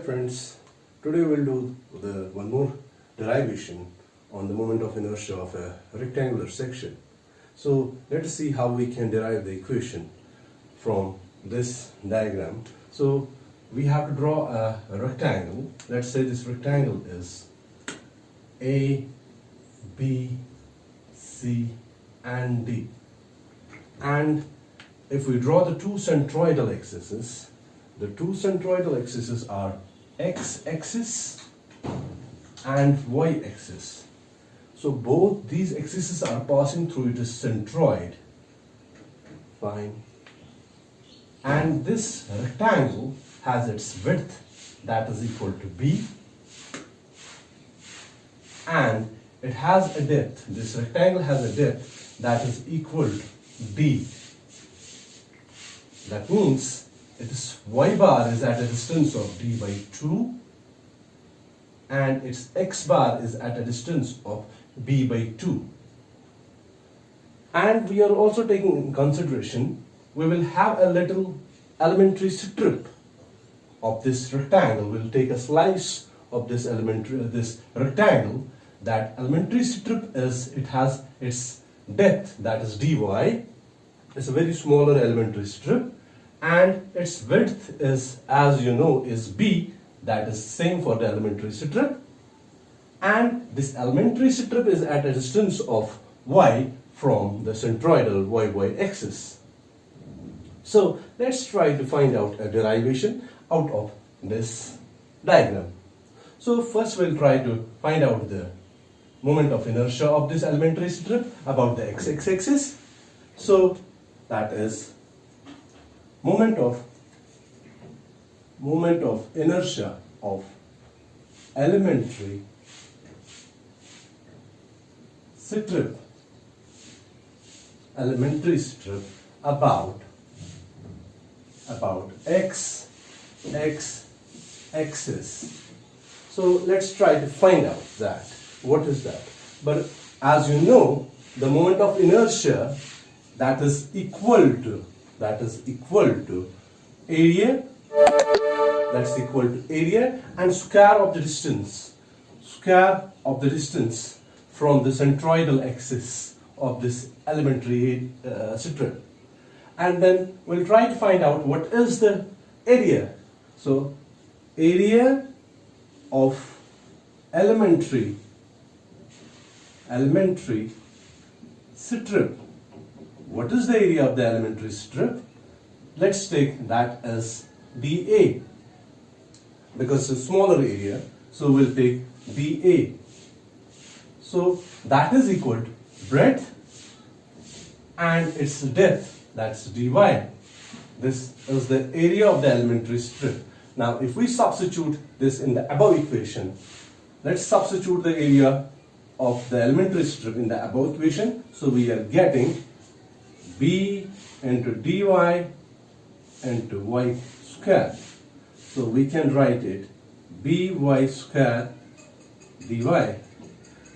friends, today we'll do one more derivation on the moment of inertia of a rectangular section. So let us see how we can derive the equation from this diagram. So we have to draw a rectangle. Let's say this rectangle is A, B, C and D. And if we draw the two centroidal axes, the two centroidal axes are x-axis and y-axis. So both these axes are passing through this centroid. Fine. And this rectangle has its width that is equal to b, and it has a depth. This rectangle has a depth that is equal to d. That means its y bar is at a distance of d by 2 and its x bar is at a distance of b by 2. And we are also taking in consideration we will have a little elementary strip of this rectangle. We'll take a slice of this rectangle. That elementary strip has its depth, that is dy. It's a very smaller elementary strip, and its width is, as you know, is b, that is same for the elementary strip, and this elementary strip is at a distance of y from the centroidal y axis. So let's try to find out a derivation out of this diagram. So first we'll try to find out the moment of inertia of this elementary strip about the x-axis. So that is moment of inertia of elementary strip about x-axis. So let's try to find out that. What is that? But as you know, the moment of inertia that is equal to area, that's equal to area and square of the distance from the centroidal axis of this elementary strip. And then we'll try to find out what is the area. So area of elementary strip. What is the area of the elementary strip? Let's take that as dA, because it's a smaller area, so we'll take dA. So that is equal to breadth and its depth, that's dy. This is the area of the elementary strip. Now if we substitute this in the above equation, let's substitute the area of the elementary strip in the above equation. So we are getting b into dy into y square. So we can write it by square dy.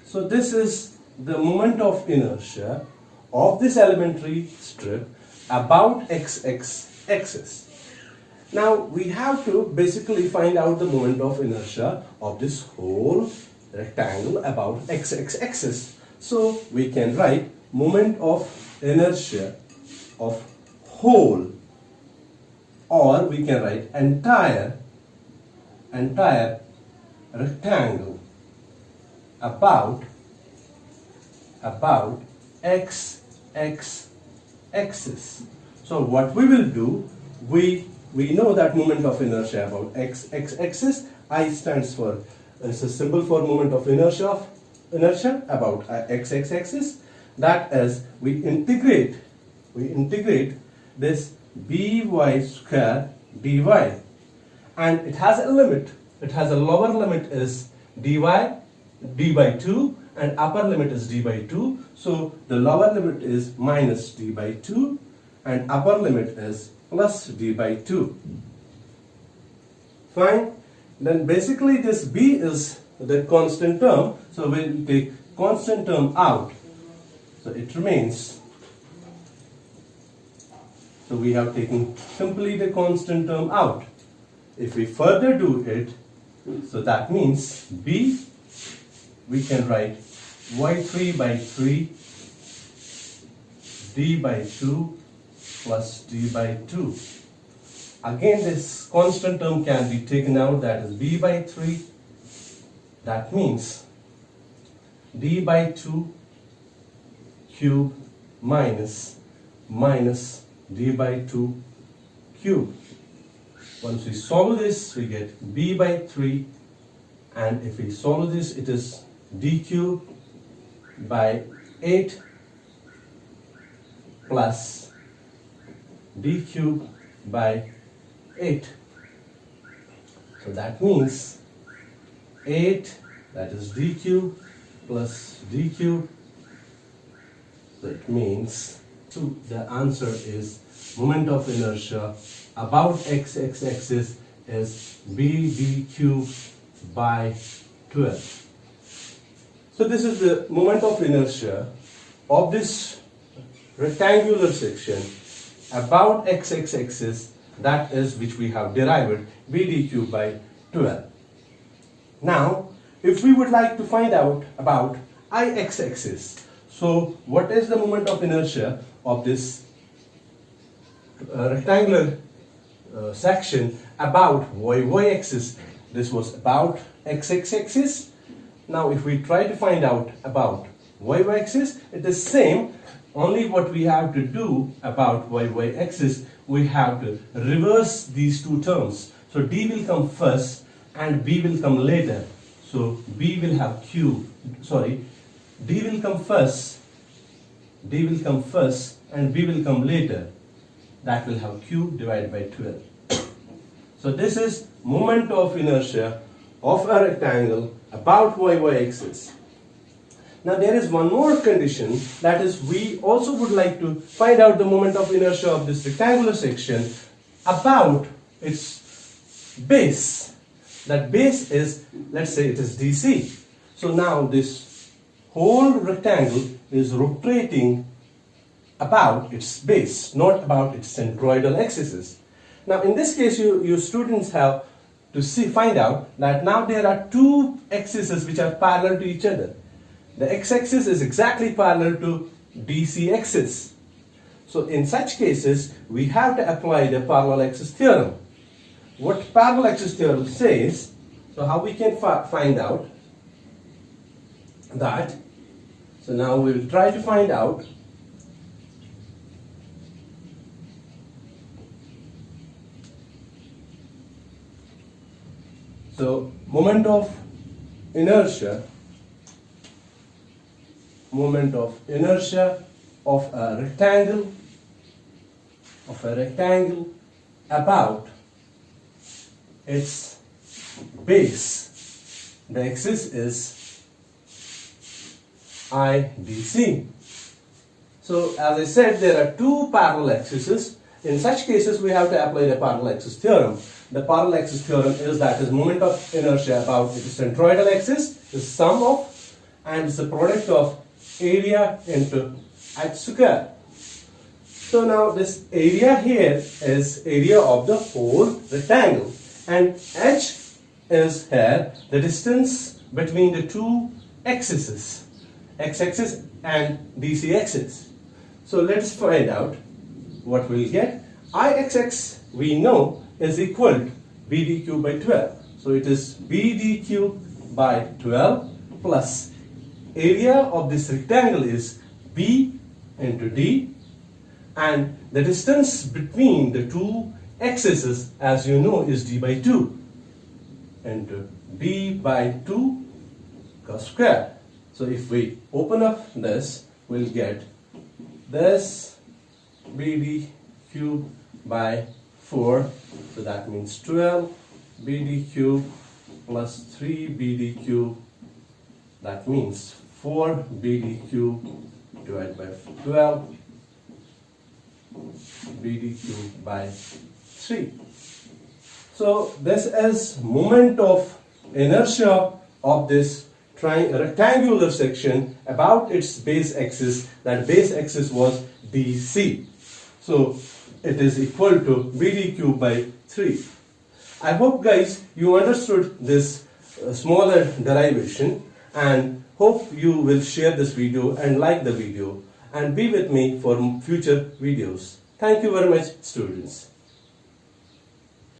So this is the moment of inertia of this elementary strip about x-axis. Now we have to basically find out the moment of inertia of this whole rectangle about x-axis. So we can write moment of inertia of whole, or we can write entire rectangle about x-axis. So what we will do, we know that moment of inertia about x-axis, I stands for, it's a symbol for moment of inertia about x-axis. That is, we integrate this by square dy, and it has a limit. It has a lower limit is d by 2 and upper limit is d by 2. So the lower limit is minus d by 2 and upper limit is plus d by 2. Fine. Then basically this b is the constant term, so we'll take constant term out. So it remains. So we have taken simply the constant term out. If we further do it, So that means B, we can write y3 by 3 d by 2 plus d by 2. Again, this constant term can be taken out, that is b by 3. That means d by 2 cube minus d by 2 cube. Once we solve this, we get b by 3, and if we solve this, it is d cube by 8 plus d cube by 8. So that means 8, that is d cube plus d cube. That means the answer is moment of inertia about x-axis is bd cube by 12. So this is the moment of inertia of this rectangular section about x-axis, that is which we have derived bd cube by 12. Now, if we would like to find out about ix-axis, so what is the moment of inertia of this rectangular section about y-axis? This was about x-axis. Now if we try to find out about y-axis, it is same. Only what we have to do about y-axis, we have to reverse these two terms. So d will come first and b will come later. So b will have q, sorry, d will come first and b will come later. That will have q divided by 12. So this is moment of inertia of a rectangle about y-axis. Now there is one more condition, that is we also would like to find out the moment of inertia of this rectangular section about its base. That base is, let's say it is DC. So now this whole rectangle is rotating about its base, not about its centroidal axis. Now in this case you students have to find out that now there are two axes which are parallel to each other. The x-axis is exactly parallel to DC axis. So in such cases, we have to apply the parallel axis theorem. What parallel axis theorem says, so how we can find out that, so now we will try to find out so moment of inertia of a rectangle about its base. The axis is IDC. So as I said, there are two parallel axes. In such cases, we have to apply the parallel axis theorem. The parallel axis theorem is that is moment of inertia about its centroidal axis, the sum of, and it's the product of area into h square. So now this area here is area of the whole rectangle, and h is here the distance between the two axes, x-axis and DC axis. So let's find out what we'll get. Ixx we know is equal to bd cube by 12. So it is bd cube by 12 plus area of this rectangle is b into d, and the distance between the two axes, as you know, is d by 2 into d by 2 cos square. So if we open up this, we'll get this bd cube by 4, so that means 12 bd cube plus 3 bd cube, that means 4 bd cube divided by 12 bd cube by 3. So this is moment of inertia of this rectangular section about its base axis. That base axis was DC. So it is equal to bd cube by 3. I hope guys you understood this smaller derivation, and hope you will share this video and like the video and be with me for future videos. Thank you very much, students.